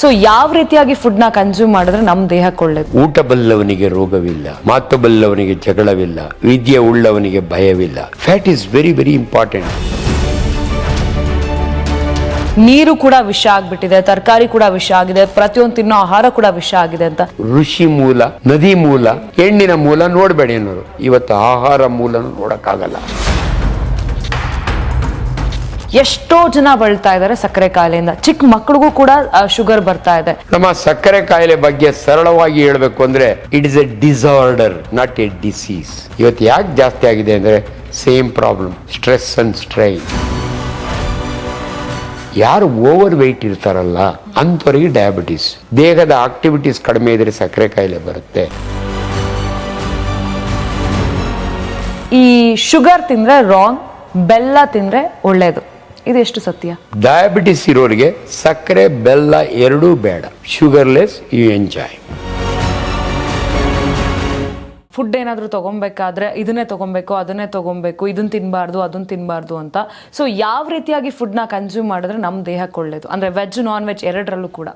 So ಯಾವ ರೀತಿಯಾಗಿ ಫುಡ್ನ ಕನ್ಸ್ಯೂಮ್ ಮಾಡಿದ್ರೆ ನಮ್ಮ ದೇಹಕ್ಕೆ ಒಳ್ಳೇದು? ಊಟ ಬಲ್ಲವನಿಗೆ ರೋಗವಿಲ್ಲ, ಮಾತು ಬಲ್ಲವನಿಗೆ ಜಗಳವಿಲ್ಲ, ವಿದ್ಯೆ ಉಳ್ಳವನಿಗೆ ಭಯವಿಲ್ಲ. Fat is very very important. ನೀರು ಕೂಡ ವಿಷ ಆಗ್ಬಿಟ್ಟಿದೆ, ತರಕಾರಿ ಕೂಡ ವಿಷ ಆಗಿದೆ, ಪ್ರತಿಯೊಂದು ತಿನ್ನೋ ಆಹಾರ ಕೂಡ ವಿಷ ಆಗಿದೆ ಅಂತ. ಋಷಿ ಮೂಲ, ನದಿ ಮೂಲ, ಹೆಣ್ಣಿನ ಮೂಲ ನೋಡಬೇಡಿ ಅನ್ನೋರು. ಇವತ್ತು ಆಹಾರ ಮೂಲನು ನೋಡಕ್ಕಾಗಲ್ಲ. ಎಷ್ಟೋ ಜನ ಬಳಲ್ತಾ ಇದ್ದಾರೆ ಸಕ್ಕರೆ ಕಾಯಿಲೆಯಿಂದ. ಚಿಕ್ಕ ಮಕ್ಕಳಿಗೂ ಕೂಡ ಶುಗರ್ ಬರ್ತಾ ಇದೆ. ನಮ್ಮ ಸಕ್ಕರೆ ಕಾಯಿಲೆ ಬಗ್ಗೆ ಸರಳವಾಗಿ ಹೇಳಬೇಕು ಅಂದ್ರೆ it is A disorder, not A disease. ಇವತ್ತು ಯಾಕೆ ಜಾಸ್ತಿ ಆಗಿದೆ ಅಂದ್ರೆ same problem, stress and strain. ಯಾರು ಓವರ್ ವೆಯ್ಟ್ ಇರ್ತಾರಲ್ಲ ಅಂಥವ್ರಿಗೆ ಡಯಾಬಿಟಿಸ್, ದೇಹದ ಆಕ್ಟಿವಿಟೀಸ್ ಕಡಿಮೆ ಇದ್ರೆ ಸಕ್ಕರೆ ಕಾಯಿಲೆ ಬರುತ್ತೆ. ಈ ಶುಗರ್ ತಿಂದ್ರೆ ರಾಂಗ್, ಬೆಲ್ಲ ತಿಂದ್ರೆ ಒಳ್ಳೇದು, ಇದೆಷ್ಟು ಸತ್ಯ? ಡಯಾಬಿಟಿಸ್ ಇರೋರಿಗೆ ಸಕ್ಕರೆ ಬೆಲ್ಲ ಎರಡೂ ಬೇಡ. Sugarless you enjoy. ಫುಡ್ ಏನಾದರೂ ತಗೊಬೇಕಾದ್ರೆ ಇದನ್ನೇ ತಗೊಬೇಕು, ಅದನ್ನೇ ತಗೊಬೇಕು, ಇದನ್ನ ತಿನ್ನಬಾರ್ದು, ಅದನ್ನ ತಿನ್ನಬಾರ್ದು ಅಂತ. ಸೊ ಯಾವ ರೀತಿಯಾಗಿ ಫುಡ್ನ ಕನ್ಸ್ಯೂಮ್ ಮಾಡಿದ್ರೆ ನಮ್ಮ ದೇಹಕ್ಕೆ ಒಳ್ಳೇದು? ಅಂದರೆ ವೆಜ್ ನಾನ್ ವೆಜ್ ಎರಡರಲ್ಲೂ ಕೂಡ.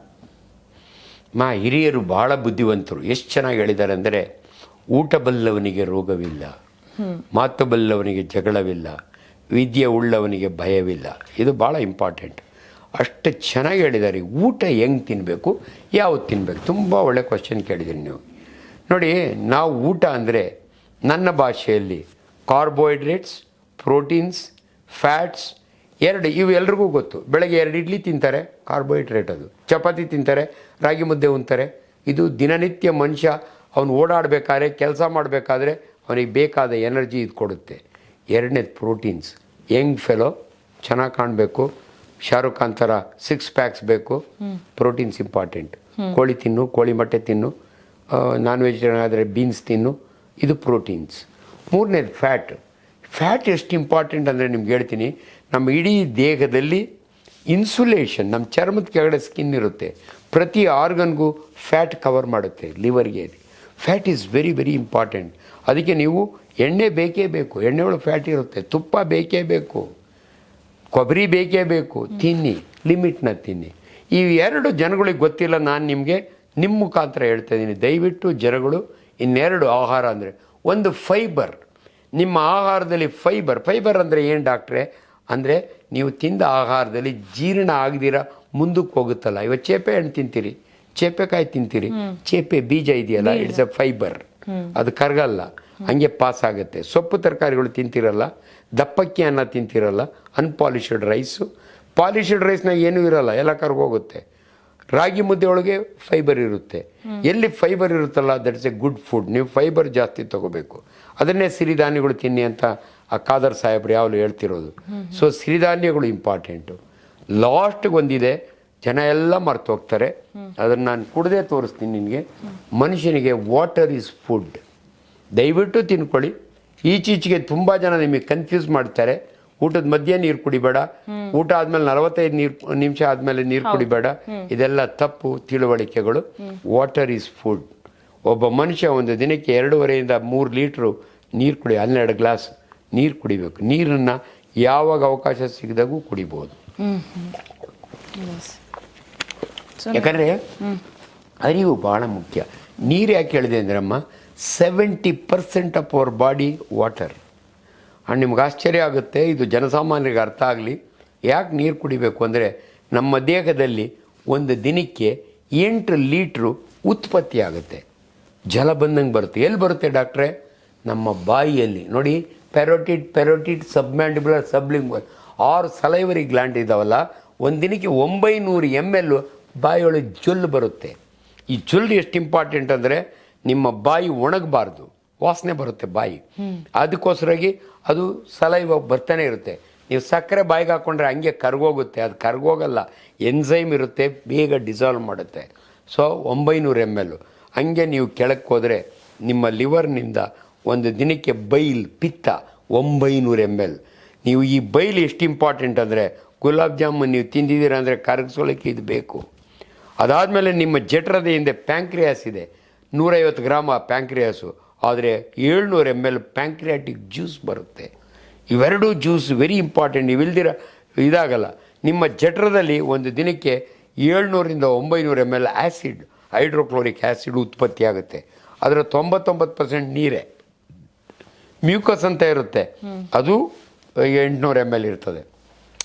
ಹಿರಿಯರು ಬಹಳ ಬುದ್ಧಿವಂತರು. ಎಷ್ಟು ಚೆನ್ನಾಗಿ ಹೇಳಿದ್ದಾರೆ ಅಂದರೆ, ಊಟ ಬಲ್ಲವನಿಗೆ ರೋಗವಿಲ್ಲ, ಮಾತು ಬಲ್ಲವನಿಗೆ ಜಗಳವಿಲ್ಲ, ವಿದ್ಯೆ ಉಳ್ಳವನಿಗೆ ಭಯವಿಲ್ಲ. ಇದು ಭಾಳ ಇಂಪಾರ್ಟೆಂಟ್. ಅಷ್ಟು ಚೆನ್ನಾಗಿ ಹೇಳಿದ್ದಾರೆ. ಊಟ ಹೆಂಗೆ ತಿನ್ನಬೇಕು, ಯಾವುದು ತಿನ್ನಬೇಕು, ತುಂಬ ಒಳ್ಳೆ ಕ್ವಶನ್ ಕೇಳಿದ್ದೀರಿ ನೀವು. ನೋಡಿ, ನಾವು ಊಟ ಅಂದರೆ ನನ್ನ ಭಾಷೆಯಲ್ಲಿ ಕಾರ್ಬೋಹೈಡ್ರೇಟ್ಸ್, ಪ್ರೋಟೀನ್ಸ್, ಫ್ಯಾಟ್ಸ್ ಎರಡು, ಇವು ಎಲ್ರಿಗೂ ಗೊತ್ತು. ಬೆಳಗ್ಗೆ 2 ಇಡ್ಲಿ ತಿಂತಾರೆ, ಕಾರ್ಬೋಹೈಡ್ರೇಟ್ ಅದು. ಚಪಾತಿ ತಿಂತಾರೆ, ರಾಗಿ ಮುದ್ದೆ ಉಣ್ತಾರೆ. ಇದು ದಿನನಿತ್ಯ ಮನುಷ್ಯ ಅವನು ಓಡಾಡಬೇಕಾದ್ರೆ, ಕೆಲಸ ಮಾಡಬೇಕಾದ್ರೆ ಅವನಿಗೆ ಬೇಕಾದ ಎನರ್ಜಿ ಇದು ಕೊಡುತ್ತೆ. ಎರಡನೇದು ಪ್ರೋಟೀನ್ಸ್. ಯಂಗ್ ಫೆಲೋ, ಚೆನ್ನಾಗಿ ಕಾಣಬೇಕು, ಶಾರುಖ್ ಖಾನ್ ಥರ 6 ಪ್ಯಾಕ್ಸ್ ಬೇಕು. Proteins important. ಕೋಳಿ ತಿನ್ನು, ಕೋಳಿ ಮೊಟ್ಟೆ ತಿನ್ನು, ನಾನ್ ವೆಜಿಟೇರಿಯನ್ ಆದರೆ ಬೀನ್ಸ್ ತಿನ್ನು, ಇದು ಪ್ರೋಟೀನ್ಸ್. ಮೂರನೇದು ಫ್ಯಾಟ್. ಫ್ಯಾಟ್ ಎಷ್ಟು ಇಂಪಾರ್ಟೆಂಟ್ ಅಂದರೆ ನಿಮ್ಗೆ ಹೇಳ್ತೀನಿ. ನಮ್ಮ ಇಡೀ ದೇಹದಲ್ಲಿ ಇನ್ಸುಲೇಷನ್, ನಮ್ಮ ಚರ್ಮದ ಕೆಳಗಡೆ ಸ್ಕಿನ್ ಇರುತ್ತೆ, ಪ್ರತಿ ಆರ್ಗನ್ಗೂ ಫ್ಯಾಟ್ ಕವರ್ ಮಾಡುತ್ತೆ. ಲಿವರ್ಗೆ fat is very very important. ಅದಕ್ಕೆ ನೀವು ಎಣ್ಣೆ ಬೇಕೇ ಬೇಕು, ಎಣ್ಣೆ ಒಳಗೆ ಫ್ಯಾಟ್ ಇರುತ್ತೆ. ತುಪ್ಪ ಬೇಕೇ ಬೇಕು, ಕೊಬ್ಬರಿ ಬೇಕೇ ಬೇಕು. ತಿನ್ನಿ, ಲಿಮಿಟ್ನ ತಿನ್ನಿ. ಈ ಎರಡು ಜನಗಳಿಗೆ ಗೊತ್ತಿಲ್ಲ. ನಾನು ನಿಮಗೆ ನಿಮ್ಮ ಮುಖಾಂತರ ಹೇಳ್ತಾ ಇದ್ದೀನಿ, ದಯವಿಟ್ಟು ಜನಗಳು ಇನ್ನೆರಡು ಆಹಾರ ಅಂದರೆ, ಒಂದು ಫೈಬರ್. ನಿಮ್ಮ ಆಹಾರದಲ್ಲಿ ಫೈಬರ್ ಅಂದರೆ ಏನು ಡಾಕ್ಟ್ರೆ ಅಂದರೆ, ನೀವು ತಿಂದ ಆಹಾರದಲ್ಲಿ ಜೀರ್ಣ ಆಗದಿರ ಮುಂದಕ್ಕೆ ಹೋಗುತ್ತಲ್ಲ. ಇವತ್ತು ಚೇಪೆ ಹಣ್ಣು ತಿಂತೀರಿ, ಚೇಪೆಕಾಯಿ ತಿಂತೀರಿ, ಚೇಪೆ ಬೀಜ ಇದೆಯಲ್ಲ, ಇಟ್ಸ್ ಎ ಫೈಬರ್. ಅದು ಕರಗಲ್ಲ, ಹಂಗೆ ಪಾಸ್ ಆಗುತ್ತೆ. ಸೊಪ್ಪು ತರಕಾರಿಗಳು ತಿಂತಿರಲ್ಲ, ದಪ್ಪಕ್ಕಿ ಅನ್ನ ತಿಂತಿರಲ್ಲ, ಅನ್ಪಾಲಿಷ್ಡ್ ರೈಸು. ಪಾಲಿಷ್ಡ್ ರೈಸ್ನಾಗ ಏನೂ ಇರಲ್ಲ, ಎಲ್ಲ ಕರ್ಗೋಗುತ್ತೆ. ರಾಗಿ ಮುದ್ದೆ ಒಳಗೆ ಫೈಬರ್ ಇರುತ್ತೆ. ಎಲ್ಲಿ ಫೈಬರ್ ಇರುತ್ತಲ್ಲ, that is A good food. ನೀವು ಫೈಬರ್ ಜಾಸ್ತಿ ತಗೋಬೇಕು. ಅದನ್ನೇ ಸಿರಿಧಾನ್ಯಗಳು ತಿನ್ನಿ ಅಂತ ಆ ಖಾದರ್ ಸಾಹೇಬ್ರು ಯಾವಾಗಲೂ ಹೇಳ್ತಿರೋದು. ಸೊ ಸಿರಿಧಾನ್ಯಗಳು ಇಂಪಾರ್ಟೆಂಟು. ಲಾಸ್ಟ್ಗೆ ಒಂದಿದೆ, ಜನ ಎಲ್ಲ ಮರ್ತು ಹೋಗ್ತಾರೆ, ಅದನ್ನು ನಾನು ಕುಡ್ದೇ ತೋರಿಸ್ತೀನಿ ನಿನಗೆ. ಮನುಷ್ಯನಿಗೆ ವಾಟರ್ ಈಸ್ ಫುಡ್. ದಯವಿಟ್ಟು ತಿನ್ಕೊಳ್ಳಿ. ಈಚೀಚೆಗೆ ತುಂಬ ಜನ ನಿಮಗೆ ಕನ್ಫ್ಯೂಸ್ ಮಾಡ್ತಾರೆ. ಊಟದ ಮಧ್ಯೆ ನೀರು ಕುಡಿಬೇಡ, ಊಟ ಆದಮೇಲೆ 45 ನಿಮಿಷ ಆದಮೇಲೆ ನೀರು ಕುಡಿಬೇಡ. ಇದೆಲ್ಲ ತಪ್ಪು ತಿಳುವಳಿಕೆಗಳು. Water is food. ಒಬ್ಬ ಮನುಷ್ಯ ಒಂದು ದಿನಕ್ಕೆ 2.5ರಿಂದ 3 ಲೀಟ್ರು ನೀರು ಕುಡಿ, 12 ಗ್ಲಾಸ್ ನೀರು ಕುಡಿಬೇಕು. ನೀರನ್ನು ಯಾವಾಗ ಅವಕಾಶ ಸಿಗದಾಗೂ ಕುಡಿಬೋದು. ಯಾಕಂದರೆ ಅರಿವು ಭಾಳ ಮುಖ್ಯ. ನೀರು ಯಾಕೆ ಹೇಳಿದೆ ಅಂದ್ರಮ್ಮ, 70% of our body water. And ನಿಮ್ಗೆ ಆಶ್ಚರ್ಯ ಆಗುತ್ತೆ, ಇದು ಜನಸಾಮಾನ್ಯರಿಗೆ ಅರ್ಥ ಆಗಲಿ. ಯಾಕೆ ನೀರು ಕುಡಿಬೇಕು ಅಂದರೆ, ನಮ್ಮ ದೇಹದಲ್ಲಿ ಒಂದು ದಿನಕ್ಕೆ 8 ಲೀಟ್ರು ಉತ್ಪತ್ತಿ ಆಗುತ್ತೆ. ಜಲ ಬಂದಂಗೆ ಬರುತ್ತೆ. ಎಲ್ಲಿ ಬರುತ್ತೆ ಡಾಕ್ಟ್ರೆ? ನಮ್ಮ ಬಾಯಿಯಲ್ಲಿ. ನೋಡಿ, ಪೆರೋಟಿಡ್ ಸಬ್ಮ್ಯಾಂಡಿಬುಲರ್, ಸಬ್ಲಿಂಗ್ವಲ್ 6 ಸಲೈವರಿ ಗ್ಲ್ಯಾಂಡ್ ಇದ್ದಾವಲ್ಲ, ಒಂದು ದಿನಕ್ಕೆ 900 ml ಬಾಯಿಯೊಳಗೆ ಜೊಲ್ಲು ಬರುತ್ತೆ. ಈ ಜೊಲ್ಲು ಎಷ್ಟು ಇಂಪಾರ್ಟೆಂಟ್ ಅಂದರೆ, ನಿಮ್ಮ ಬಾಯಿ ಒಣಗಬಾರ್ದು, ವಾಸನೆ ಬರುತ್ತೆ ಬಾಯಿ. ಅದಕ್ಕೋಸ್ಕರಾಗಿ ಅದು ಸಲೈವ ಬರ್ತಾನೆ ಇರುತ್ತೆ. ನೀವು ಸಕ್ಕರೆ ಬಾಯಿಗೆ ಹಾಕ್ಕೊಂಡ್ರೆ ಹಂಗೆ ಕರ್ಗೋಗುತ್ತೆ. ಅದು ಕರ್ಗೋಗಲ್ಲ, ಎನ್ಸೈಮ್ ಇರುತ್ತೆ, ಬೇಗ ಡಿಸಾಲ್ವ್ ಮಾಡುತ್ತೆ. So 900 ml. ಹಂಗೆ ನೀವು ಕೆಳಕ್ಕೆ ಹೋದರೆ ನಿಮ್ಮ ಲಿವರ್ನಿಂದ ಒಂದು ದಿನಕ್ಕೆ ಬೈಲ್, ಪಿತ್ತ 900 ml. ನೀವು ಈ ಬೈಲ್ ಎಷ್ಟು ಇಂಪಾರ್ಟೆಂಟ್ ಅಂದರೆ, ಗುಲಾಬ್ ಜಾಮೂನ್ ನೀವು ತಿಂದಿದ್ದೀರ ಅಂದರೆ ಕರಗಿಸೋಳಕ್ಕೆ ಇದು ಬೇಕು. ಅದಾದಮೇಲೆ ನಿಮ್ಮ ಜಠರದೆಯಿಂದ ಪ್ಯಾಂಕ್ರಿಯಾಸ್ ಇದೆ, 150 ಗ್ರಾಮ್ ಪ್ಯಾಂಕ್ರಿಯಾಸು. ಆದರೆ 700 ml ಪ್ಯಾಂಕ್ರಿಯಾಟಿಕ್ ಜ್ಯೂಸ್ ಬರುತ್ತೆ. ಇವೆರಡೂ ಜ್ಯೂಸ್ ವೆರಿ ಇಂಪಾರ್ಟೆಂಟ್. ಇವಿಲ್ದಿರ ಇದಾಗಲ್ಲ. ನಿಮ್ಮ ಜಠರದಲ್ಲಿ ಒಂದು ದಿನಕ್ಕೆ 700ರಿಂದ 900 ml ಆ್ಯಸಿಡ್, ಹೈಡ್ರೋಕ್ಲೋರಿಕ್ ಆ್ಯಸಿಡ್ ಉತ್ಪತ್ತಿ ಆಗುತ್ತೆ. ಅದರ 99% ನೀರೇ. ಮ್ಯೂಕಸ್ ಅಂತ ಇರುತ್ತೆ, ಅದು 800 ml ಇರ್ತದೆ.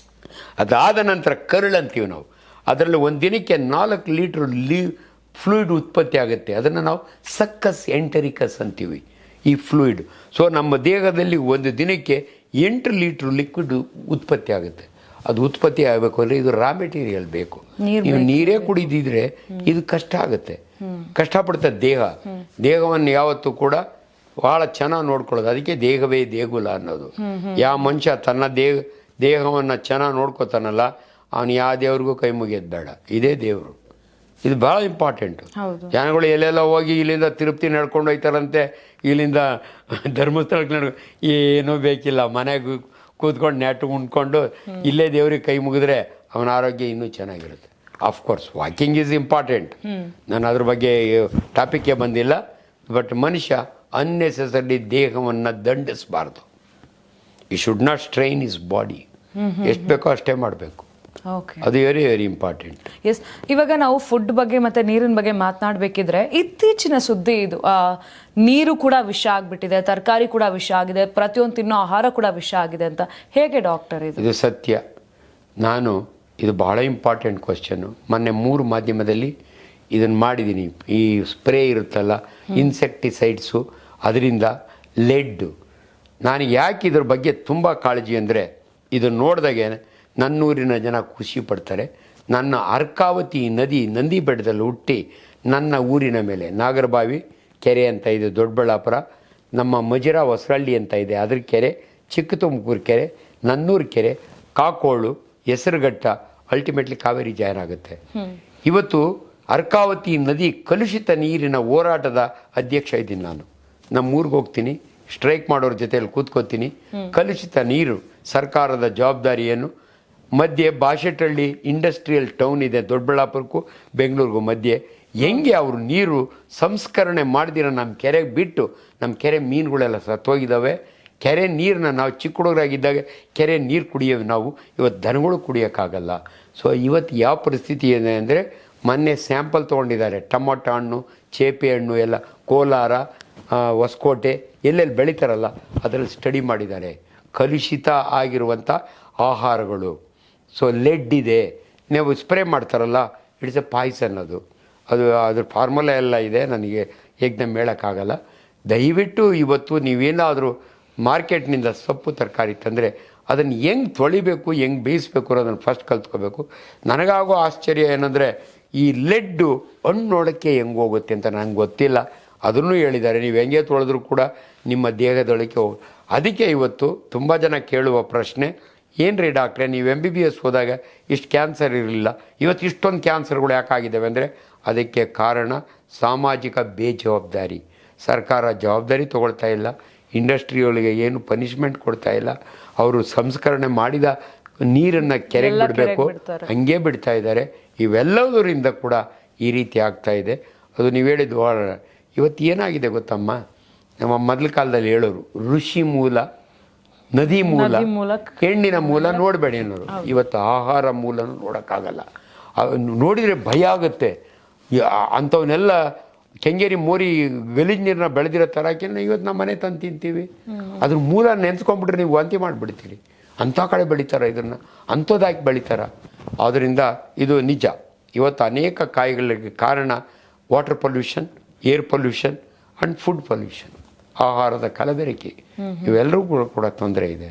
ಅದಾದ ನಂತರ ಕರಳು ಅಂತೀವಿ ನಾವು. ಅದರಲ್ಲಿ ಒಂದು ದಿನಕ್ಕೆ 4 ಲೀಟ್ರ್ ಫ್ಲೂಯಿಡ್ ಉತ್ಪತ್ತಿ ಆಗುತ್ತೆ. ಅದನ್ನು ನಾವು ಸಕ್ಕಸ್ ಎಂಟರಿಕಸ್ ಅಂತೀವಿ ಈ ಫ್ಲೂಯಿಡ್. ಸೊ ನಮ್ಮ ದೇಹದಲ್ಲಿ ಒಂದು ದಿನಕ್ಕೆ 8 ಲೀಟ್ರ್ ಲಿಕ್ವಿಡ್ ಉತ್ಪತ್ತಿ ಆಗುತ್ತೆ. ಅದು ಉತ್ಪತ್ತಿ ಆಗಬೇಕು ಅಂದರೆ ಇದು ರಾ ಮೆಟೀರಿಯಲ್ ಬೇಕು. ನೀವು ನೀರೇ ಕುಡಿದಿದ್ರೆ ಇದು ಕಷ್ಟ ಆಗುತ್ತೆ, ಕಷ್ಟಪಡ್ತದೆ ದೇಹವನ್ನು ಯಾವತ್ತೂ ಕೂಡ ಭಾಳ ಚೆನ್ನಾಗಿ ನೋಡ್ಕೊಳ್ಳೋದು. ಅದಕ್ಕೆ ದೇಹವೇ ದೇಗುಲ ಅನ್ನೋದು. ಯಾವ ಮನುಷ್ಯ ತನ್ನ ದೇಹವನ್ನು ಚೆನ್ನಾಗಿ ನೋಡ್ಕೋತಾನಲ್ಲ, ಅವನು ಯಾವ ದೇವ್ರಿಗೂ ಕೈ ಮುಗಿಯೋದು ಬೇಡ. ಇದೇ ದೇವರು. ಇದು ಭಾಳ ಇಂಪಾರ್ಟೆಂಟು. ಜನಗಳು ಎಲ್ಲೆಲ್ಲ ಹೋಗಿ ಇಲ್ಲಿಂದ ತಿರುಪತಿ ನಡ್ಕೊಂಡು ಹೋಗ್ತಾರಂತೆ, ಇಲ್ಲಿಂದ ಧರ್ಮಸ್ಥಳಕ್ಕೆ ಏನೂ ಬೇಕಿಲ್ಲ, ಮನೆಗೆ ಕೂತ್ಕೊಂಡು ನೆಟ್ಟು ಉಣ್ಕೊಂಡು ಇಲ್ಲೇ ದೇವ್ರಿಗೆ ಕೈ ಮುಗಿದ್ರೆ ಅವನ ಆರೋಗ್ಯ ಇನ್ನೂ ಚೆನ್ನಾಗಿರುತ್ತೆ. ಆಫ್ಕೋರ್ಸ್ ವಾಕಿಂಗ್ ಈಸ್ ಇಂಪಾರ್ಟೆಂಟ್, ನಾನು ಅದ್ರ ಬಗ್ಗೆ ಟಾಪಿಕ್ಗೆ ಬಂದಿಲ್ಲ. ಬಟ್ ಮನುಷ್ಯ ಅನ್ನೆಸೆಸರಿ ದೇಹವನ್ನು ದಂಡಿಸಬಾರ್ದು. ಈ should not strain is body. ಎಷ್ಟು ಬೇಕೋ ಅಷ್ಟೇ ಮಾಡಬೇಕು. ಅದು ವೆರಿ ವೆರಿ ಇಂಪಾರ್ಟೆಂಟ್. ಎಸ್, ಇವಾಗ ನಾವು ಫುಡ್ ಬಗ್ಗೆ ಮತ್ತೆ ನೀರಿನ ಬಗ್ಗೆ ಮಾತನಾಡಬೇಕಿದ್ರೆ ಇತ್ತೀಚಿನ ಸುದ್ದಿ ಇದು, ನೀರು ಕೂಡ ವಿಷ ಆಗಿಬಿಟ್ಟಿದೆ, ತರಕಾರಿ ಕೂಡ ವಿಷ ಆಗಿದೆ, ಪ್ರತಿಯೊಂದು ತಿನ್ನೋ ಆಹಾರ ಕೂಡ ವಿಷ ಆಗಿದೆ ಅಂತ. ಹೇಗೆ ಡಾಕ್ಟರ್ ಇದು ಸತ್ಯ? ಇದು ಬಹಳ ಇಂಪಾರ್ಟೆಂಟ್ ಕ್ವಶನ್ನು. ಮೊನ್ನೆ 3 ಮಾಧ್ಯಮದಲ್ಲಿ ಇದನ್ನು ಮಾಡಿದ್ದೀನಿ. ಈ ಸ್ಪ್ರೇ ಇರುತ್ತಲ್ಲ, ಇನ್ಸೆಕ್ಟಿಸೈಡ್ಸು, ಅದರಿಂದ ಲೆಡ್ಡು. ನಾನು ಯಾಕೆ ಇದ್ರ ಬಗ್ಗೆ ತುಂಬ ಕಾಳಜಿ ಅಂದರೆ, ಇದನ್ನು ನೋಡಿದಾಗೆ ನನ್ನೂರಿನ ಜನ ಖುಷಿ ಪಡ್ತಾರೆ. ನನ್ನ ಅರ್ಕಾವತಿ ನದಿ ನಂದಿ ಬೆಟ್ಟದಲ್ಲಿ ಹುಟ್ಟಿ ನನ್ನ ಊರಿನ ಮೇಲೆ ನಾಗರಬಾವಿ ಕೆರೆ ಅಂತ ಇದೆ ದೊಡ್ಡಬಳ್ಳಾಪುರ, ನಮ್ಮ ಮಜಿರಾ ಹೊಸರಳ್ಳಿ ಅಂತ ಇದೆ ಅದ್ರ ಕೆರೆ, ಚಿಕ್ಕ ತುಮಕೂರು ಕೆರೆ, ನನ್ನೂರು ಕೆರೆ, ಕಾಕೋಳು, ಹೆಸರುಘಟ್ಟ, ಅಲ್ಟಿಮೇಟ್ಲಿ ಕಾವೇರಿ ಜಾಯಿನ್ ಆಗುತ್ತೆ. ಇವತ್ತು ಅರ್ಕಾವತಿ ನದಿ ಕಲುಷಿತ ನೀರಿನ ಹೋರಾಟದ ಅಧ್ಯಕ್ಷ ಇದ್ದೀನಿ ನಾನು. ನಮ್ಮೂರಿಗೆ ಹೋಗ್ತೀನಿ, ಸ್ಟ್ರೈಕ್ ಮಾಡೋರ ಜೊತೆಯಲ್ಲಿ ಕೂತ್ಕೋತೀನಿ. ಕಲುಷಿತ ನೀರು ಸರ್ಕಾರದ ಜವಾಬ್ದಾರಿಯನ್ನು ಮಧ್ಯೆ ಬಾಶೆಟ್ಟಹಳ್ಳಿ ಇಂಡಸ್ಟ್ರಿಯಲ್ ಟೌನ್ ಇದೆ, ದೊಡ್ಡಬಳ್ಳಾಪುರಕ್ಕೂ ಬೆಂಗಳೂರಿಗೂ ಮಧ್ಯೆ. ಹೆಂಗೆ ಅವರು ನೀರು ಸಂಸ್ಕರಣೆ ಮಾಡ್ದಿರ ನಮ್ಮ ಕೆರೆಗೆ ಬಿಟ್ಟು, ನಮ್ಮ ಕೆರೆ ಮೀನುಗಳೆಲ್ಲ ಸತ್ತೋಗಿದ್ದಾವೆ. ಕೆರೆ ನೀರನ್ನ ನಾವು ಚಿಕ್ಕ ಹುಡುಗರಾಗಿದ್ದಾಗ ಕೆರೆ ನೀರು ಕುಡಿಯೋದು ನಾವು, ಇವತ್ತು ದನಗಳು ಕುಡಿಯೋಕ್ಕಾಗಲ್ಲ. ಸೊ ಇವತ್ತು ಯಾವ ಪರಿಸ್ಥಿತಿ ಇದೆ ಅಂದರೆ, ಮೊನ್ನೆ ಸ್ಯಾಂಪಲ್ ತೊಗೊಂಡಿದ್ದಾರೆ, ಟೊಮೊಟೊ ಹಣ್ಣು, ಚೇಪೆ ಹಣ್ಣು ಎಲ್ಲ ಕೋಲಾರ, ಹೊಸಕೋಟೆ ಎಲ್ಲೆಲ್ಲಿ ಬೆಳೀತಾರಲ್ಲ ಅದರಲ್ಲಿ ಸ್ಟಡಿ ಮಾಡಿದ್ದಾರೆ. ಕಲುಷಿತ ಆಗಿರುವಂಥ ಆಹಾರಗಳು. ಸೊ ಲೆಡ್ ಇದೆ, ನೀವು ಸ್ಪ್ರೇ ಮಾಡ್ತಾರಲ್ಲ, ಇಟ್ಸ್ ಎ ಪಾಯ್ಸನ್. ಅದ್ರ ಫಾರ್ಮುಲಾ ಎಲ್ಲ ಇದೆ, ನನಗೆ ಏಕ್ದಮ್ ಹೇಳೋಕ್ಕಾಗಲ್ಲ. ದಯವಿಟ್ಟು ಇವತ್ತು ನೀವೇನಾದರೂ ಮಾರ್ಕೆಟ್ನಿಂದ ಸೊಪ್ಪು ತರಕಾರಿ ತಂದರೆ ಅದನ್ನು ಹೆಂಗೆ ತೊಳಿಬೇಕು, ಹೆಂಗೆ ಬೇಯಿಸ್ಬೇಕು ಅನ್ನೋದನ್ನು ಫಸ್ಟ್ ಕಲ್ತ್ಕೋಬೇಕು. ನನಗಾಗೋ ಆಶ್ಚರ್ಯ ಏನಂದರೆ, ಈ ಲೆಡ್ಡು ಹಣ್ಣು ನೋಡೋಕ್ಕೆ ಹೆಂಗೆ ಹೋಗುತ್ತೆ ಅಂತ ನನಗೆ ಗೊತ್ತಿಲ್ಲ. ಅದನ್ನು ಹೇಳಿದ್ದಾರೆ, ನೀವು ಹೆಂಗೆ ತೊಳೆದ್ರೂ ಕೂಡ ನಿಮ್ಮ ದೇಹದೊಳಕ್ಕೆ ಅದಕ್ಕೆ ಇವತ್ತು ತುಂಬ ಜನ ಕೇಳುವ ಪ್ರಶ್ನೆ, ಏನು ರೀ ಡಾಕ್ಟ್ರೆ, ನೀವು MBBS ಹೋದಾಗ ಇಷ್ಟು ಕ್ಯಾನ್ಸರ್ ಇರಲಿಲ್ಲ, ಇವತ್ತು ಇಷ್ಟೊಂದು ಕ್ಯಾನ್ಸರ್ಗಳು ಯಾಕಾಗಿದ್ದಾವೆ ಅಂದರೆ, ಅದಕ್ಕೆ ಕಾರಣ ಸಾಮಾಜಿಕ ಬೇಜವಾಬ್ದಾರಿ. ಸರ್ಕಾರ ಜವಾಬ್ದಾರಿ ತೊಗೊಳ್ತಾ ಇಲ್ಲ, ಇಂಡಸ್ಟ್ರಿಯೊಳಗೆ ಏನು ಪನಿಷ್ಮೆಂಟ್ ಕೊಡ್ತಾ ಇಲ್ಲ. ಅವರು ಸಂಸ್ಕರಣೆ ಮಾಡಿದ ನೀರನ್ನು ಕೆರೆಗೆ ಬಿಡಬೇಕು, ಹಂಗೆ ಬಿಡ್ತಾ ಇದ್ದಾರೆ. ಇವೆಲ್ಲದರಿಂದ ಕೂಡ ಈ ರೀತಿ ಆಗ್ತಾ ಇದೆ. ಅದು ನೀವು ಹೇಳಿದ್ದು ಇವತ್ತು ಏನಾಗಿದೆ ಗೊತ್ತಮ್ಮ, ನಮ್ಮ ಮೊದಲ ಕಾಲದಲ್ಲಿ ಹೇಳೋರು ಋಷಿ ಮೂಲ, ನದಿ ಮೂಲ, ಹೆಣ್ಣಿನ ಮೂಲ ನೋಡಬೇಡಿ ಅನ್ನೋರು. ಇವತ್ತು ಆಹಾರ ಮೂಲನೂ ನೋಡೋಕ್ಕಾಗಲ್ಲ. ನೋಡಿದರೆ ಭಯ ಆಗುತ್ತೆ. ಅಂಥವನ್ನೆಲ್ಲ ಕೆಂಗೇರಿ ಮೋರಿ ಗಲೀಜು ನೀರನ್ನ ಬೆಳೆದಿರೋ ತರಕಿನ ಇವತ್ತು ನಮ್ಮ ಮನೆ ತಂದು ತಿಂತೀವಿ. ಅದ್ರ ಮೂಲ ನೆನೆಸ್ಕೊಂಡ್ಬಿಟ್ರೆ ನೀವು ವಾಂತಿ ಮಾಡಿಬಿಡ್ತೀರಿ. ಅಂಥ ಕಡೆ ಬೆಳೀತಾರ, ಇದನ್ನು ಅಂಥದ್ದಾಕಿ ಬೆಳೀತಾರ. ಆದ್ದರಿಂದ ಇದು ನಿಜ. ಇವತ್ತು ಅನೇಕ ಕಾಯಿಗಳಿಗೆ ಕಾರಣ water pollution, air pollution and food pollution, ಆಹಾರದ ಕಲಬೆರಕೆ. ಇವೆಲ್ಲರಿಗೂ ಕೂಡ ತೊಂದರೆ ಇದೆ.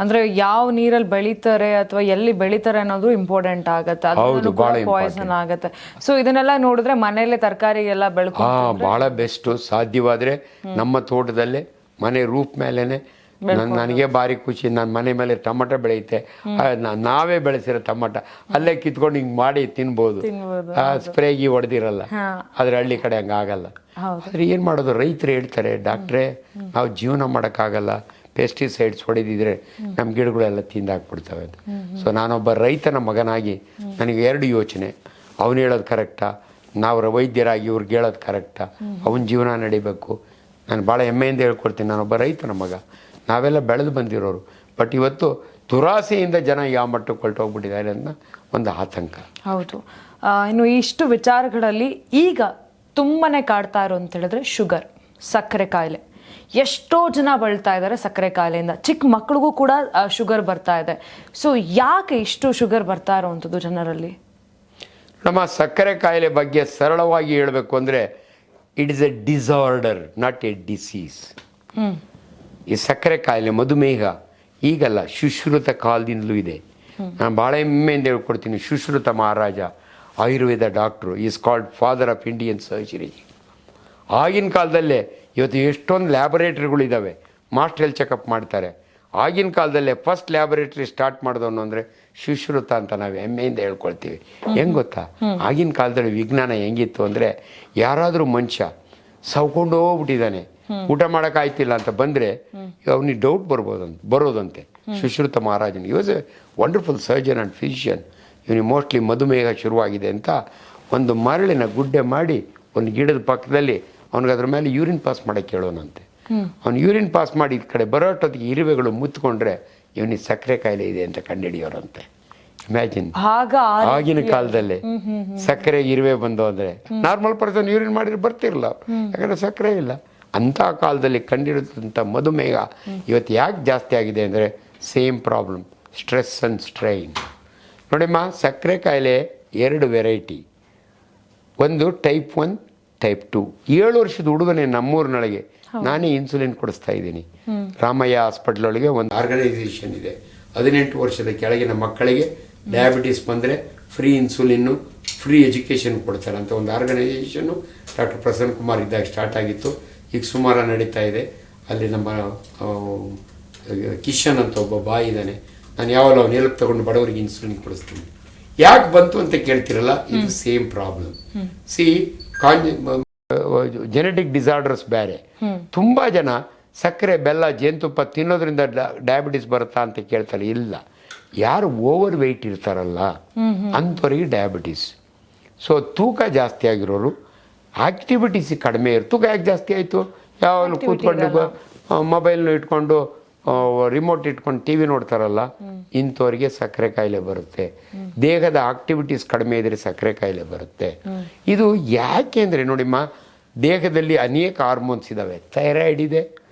ಅಂದ್ರೆ ಯಾವ ನೀರಲ್ಲಿ ಬೆಳೀತಾರೆ ಅಥವಾ ಎಲ್ಲಿ ಬೆಳೀತಾರೆ ಅನ್ನೋದು ಇಂಪಾರ್ಟೆಂಟ್ ಆಗತ್ತೆ. ಪಾಯ್ಸನ್ ಆಗತ್ತೆ. ಸೊ ಇದನ್ನೆಲ್ಲ ನೋಡಿದ್ರೆ ಮನೆಯಲ್ಲೇ ತರಕಾರಿ ಎಲ್ಲ ಬೆಳ್ಕೊಂಡು ಬಹಳ ಬೆಸ್ಟ್. ಸಾಧ್ಯವಾದ್ರೆ ನಮ್ಮ ತೋಟದಲ್ಲೇ ಮನೆ ರೂಫ್ ಮೇಲೇನೆ ನನಗೆ ಭಾರಿ ಖುಷಿ. ನನ್ನ ಮನೆ ಮೇಲೆ ಟೊಮೊಟೊ ಬೆಳೆಯುತ್ತೆ, ನಾವೇ ಬೆಳೆಸಿರೋ ಟೊಮೊಟೊ ಅಲ್ಲೇ ಕಿತ್ಕೊಂಡು ಹಿಂಗೆ ಮಾಡಿ ತಿನ್ಬೋದು. ಸ್ಪ್ರೇಗಿ ಹೊಡೆದಿರಲ್ಲ. ಆದ್ರೆ ಹಳ್ಳಿ ಕಡೆ ಹಂಗಾಗಲ್ಲ. ಆದ್ರೆ ಏನು ಮಾಡೋದು, ರೈತರು ಹೇಳ್ತಾರೆ, ಡಾಕ್ಟ್ರೇ ನಾವು ಜೀವನ ಮಾಡೋಕ್ಕಾಗಲ್ಲ, ಪೆಸ್ಟಿಸೈಡ್ಸ್ ಹೊಡೆದಿದ್ರೆ ನಮ್ಮ ಗಿಡಗಳೆಲ್ಲ ತಿಂದಾಕ್ಬಿಡ್ತವೆ ಅಂತ. ಸೊ ನಾನೊಬ್ಬ ರೈತನ ಮಗನಾಗಿ ನನಗೆ 2 ಯೋಚನೆ. ಅವನು ಹೇಳೋದು ಕರೆಕ್ಟಾ, ನಾವು ವೈದ್ಯರಾಗಿ ಇವ್ರಿಗೆ ಹೇಳೋದು ಕರೆಕ್ಟಾ, ಅವನ ಜೀವನ ನಡಿಬೇಕು. ನಾನು ಭಾಳ ಹೆಮ್ಮೆಯಿಂದ ಹೇಳ್ಕೊಡ್ತೀನಿ, ನಾನೊಬ್ಬ ರೈತನ ಮಗ, ನಾವೆಲ್ಲ ಬೆಳೆದು ಬಂದಿರೋರು. ಬಟ್ ಇವತ್ತು ದುರಾಸೆಯಿಂದ ಜನ ಯಾವ ಮಟ್ಟಕ್ಕೆ ಹೊರಟೋಗ್ಬಿಟ್ಟಿದ್ದಾರೆ ಅನ್ನೋ ಒಂದು ಆತಂಕ. ಹೌದು. ಇನ್ನು ಇಷ್ಟು ವಿಚಾರಗಳಲ್ಲಿ ಈಗ ತುಂಬಾನೇ ಕಾಡ್ತಾ ಇರೋ ಅಂತ ಹೇಳಿದ್ರೆ ಶುಗರ್, ಸಕ್ಕರೆ ಕಾಯಿಲೆ. ಎಷ್ಟೋ ಜನ ಬಳಲ್ತಾ ಇದ್ದಾರೆ ಸಕ್ಕರೆ ಕಾಯಿಲೆಯಿಂದ. ಚಿಕ್ಕ ಮಕ್ಳಿಗೂ ಕೂಡ ಶುಗರ್ ಬರ್ತಾ ಇದೆ. ಸೊ ಯಾಕೆ ಇಷ್ಟು ಶುಗರ್ ಬರ್ತಾ ಇರೋವಂಥದ್ದು ಜನರಲ್ಲಿ? ನಮ್ಮ ಸಕ್ಕರೆ ಕಾಯಿಲೆ ಬಗ್ಗೆ ಸರಳವಾಗಿ ಹೇಳಬೇಕು ಅಂದರೆ it is A disorder, not A disease. ಈ ಸಕ್ಕರೆ ಕಾಯಿಲೆ, ಮಧುಮೇಹ ಈಗಲ್ಲ, ಸುಶ್ರುತ ಕಾಲದಿಂದಲೂ ಇದೆ. ನಾನು ಭಾಳ ಹೆಮ್ಮೆಯಿಂದ ಹೇಳ್ಕೊಡ್ತೀನಿ, Sushruta Maharaja Ayurveda doctor is called father of Indian surgery. ಆಗಿನ ಕಾಲದಲ್ಲೇ ಇವತ್ತು ಎಷ್ಟೊಂದು ಲ್ಯಾಬೊರೇಟ್ರಿಗಳಿದ್ದಾವೆ, ಮಾಸ್ಟರ್ ಹೆಲ್ತ್ ಚೆಕಪ್ ಮಾಡ್ತಾರೆ. ಆಗಿನ ಕಾಲದಲ್ಲೇ ಫಸ್ಟ್ ಲ್ಯಾಬೊರೇಟ್ರಿ ಸ್ಟಾರ್ಟ್ ಮಾಡಿದವನು ಅಂದರೆ ಸುಶ್ರುತ ಅಂತ ನಾವು ಹೆಮ್ಮೆಯಿಂದ ಹೇಳ್ಕೊಳ್ತೀವಿ. ಹೆಂಗೆ ಗೊತ್ತಾ, ಆಗಿನ ಕಾಲದಲ್ಲಿ ವಿಜ್ಞಾನ ಹೆಂಗಿತ್ತು ಅಂದರೆ, ಯಾರಾದರೂ ಮನುಷ್ಯ ಸವ್ಕೊಂಡು ಹೋಗ್ಬಿಟ್ಟಿದ್ದಾನೆ, ಊಟ ಮಾಡೋಕ್ಕಾಯ್ತಿಲ್ಲ ಅಂತ ಬಂದರೆ ಅವನಿಗೆ ಡೌಟ್ ಬರೋದಂತೆ. ಸುಶ್ರುತ ಮಹಾರಾಜನಿಗೆ, ಈ was A wonderful surgeon and physician. ಇವನಿಗೆ ಮೋಸ್ಟ್ಲಿ ಮಧುಮೇಹ ಶುರುವಾಗಿದೆ ಅಂತ ಒಂದು ಮರಳಿನ ಗುಡ್ಡೆ ಮಾಡಿ ಒಂದು ಗಿಡದ ಪಕ್ಕದಲ್ಲಿ ಅವ್ನಿಗೆ ಅದ್ರ ಮೇಲೆ ಯೂರಿನ್ ಪಾಸ್ ಮಾಡೋಕ್ಕೆ ಹೇಳೋನಂತೆ. ಅವ್ನು ಯೂರಿನ್ ಪಾಸ್ ಮಾಡಿ ಈ ಕಡೆ ಬರೋಷ್ಟೊತ್ತಿಗೆ ಇರುವೆಗಳು ಮುತ್ಕೊಂಡ್ರೆ ಇವನಿಗೆ ಸಕ್ಕರೆ ಕಾಯಿಲೆ ಇದೆ ಅಂತ ಕಂಡುಹಿಡಿಯೋರಂತೆ. ಇಮ್ಯಾಜಿನ್, ಆಗಿನ ಕಾಲದಲ್ಲೇ ಸಕ್ಕರೆ ಇರುವೆ ಬಂದು ಅಂದರೆ ನಾರ್ಮಲ್ ಪರ್ಸನ್ ಯೂರಿನ್ ಮಾಡಿದ್ರೆ ಬರ್ತಿರಲ್ಲ, ಯಾಕಂದರೆ ಸಕ್ಕರೆ ಇಲ್ಲ. ಅಂಥ ಕಾಲದಲ್ಲಿ ಕಂಡಿಡಿದಂಥ ಮಧುಮೇಹ ಇವತ್ತು ಯಾಕೆ ಜಾಸ್ತಿ ಆಗಿದೆ ಅಂದರೆ same problem, stress and strain. ನೋಡಿಮ್ಮ, ಸಕ್ಕರೆ ಕಾಯಿಲೆ 2 ವೆರೈಟಿ. ಒಂದು ಟೈಪ್ 1, ಟೈಪ್ 2. 7 ವರ್ಷದ ಹುಡುಗನೇ ನಮ್ಮೂರಿನೊಳಗೆ ನಾನೇ ಇನ್ಸುಲಿನ್ ಕೊಡಿಸ್ತಾ ಇದ್ದೀನಿ. ರಾಮಯ್ಯ ಹಾಸ್ಪಿಟ್ಲ್ ಒಳಗೆ ಒಂದು ಆರ್ಗನೈಸೇಷನ್ ಇದೆ. 18 ವರ್ಷದ ಕೆಳಗಿನ ಮಕ್ಕಳಿಗೆ ಡಯಾಬಿಟಿಸ್ ಬಂದರೆ ಫ್ರೀ ಇನ್ಸುಲಿನ್ನು, ಫ್ರೀ ಎಜುಕೇಷನ್ ಕೊಡ್ತಾರೆ ಅಂತ ಒಂದು ಆರ್ಗನೈಸೇಷನ್ನು ಡಾಕ್ಟರ್ ಪ್ರಸನ್ನ ಕುಮಾರ್ ಇದ್ದಾಗ ಸ್ಟಾರ್ಟ್ ಆಗಿತ್ತು. ಈಗ ಸುಮಾರು ನಡೀತಾ ಇದೆ. ಅಲ್ಲಿ ನಮ್ಮ ಕಿಶನ್ ಅಂತ ಒಬ್ಬ ಬಾಯಿ ಇದ್ದಾನೆ. ನಾನು ಯಾವಾಗ ಅವ್ನು ನೆಲಕ್ಕೆ ತಗೊಂಡು ಬಡವರಿಗೆ ಇನ್ಸುಲಿನ್ ಕೊಡಿಸ್ತೀನಿ. ಯಾಕೆ ಬಂತು ಅಂತ ಕೇಳ್ತಿರಲ್ಲ, ಇದು same problem. C, genetic disorders ಬೇರೆ. ತುಂಬ ಜನ ಸಕ್ಕರೆ, ಬೆಲ್ಲ, ಜೇನುತುಪ್ಪ ತಿನ್ನೋದ್ರಿಂದ ಡಯಾಬಿಟಿಸ್ ಬರುತ್ತಾ ಅಂತ ಕೇಳ್ತಾರೆ. ಇಲ್ಲ, ಯಾರು ಓವರ್ ವೆಯ್ಟ್ ಇರ್ತಾರಲ್ಲ ಅಂಥವ್ರಿಗೆ ಡಯಾಬಿಟಿಸ್. ಸೊ ತೂಕ ಜಾಸ್ತಿ ಆಗಿರೋರು, ಆಕ್ಟಿವಿಟೀಸ್ ಕಡಿಮೆ ತೂಕ ಯಾಕೆ ಜಾಸ್ತಿ ಆಯಿತು? ಯಾವಾಗಲೂ ಕೂತ್ಕೊಂಡು ಮೊಬೈಲ್ನ ಇಟ್ಕೊಂಡು ರಿಮೋಟ್ ಇಟ್ಕೊಂಡು ಟಿ ವಿ ನೋಡ್ತಾರಲ್ಲ, ಇಂಥವ್ರಿಗೆ ಸಕ್ಕರೆ ಕಾಯಿಲೆ ಬರುತ್ತೆ. ದೇಹದ ಆಕ್ಟಿವಿಟೀಸ್ ಕಡಿಮೆ ಇದ್ರೆ ಸಕ್ಕರೆ ಕಾಯಿಲೆ ಬರುತ್ತೆ. ಇದು ಯಾಕೆ ಅಂದರೆ ನೋಡಿಮ್ಮ, ದೇಹದಲ್ಲಿ ಅನೇಕ ಹಾರ್ಮೋನ್ಸ್ ಇದ್ದಾವೆ. ಥೈರಾಯ್ಡ್ ಇದೆ,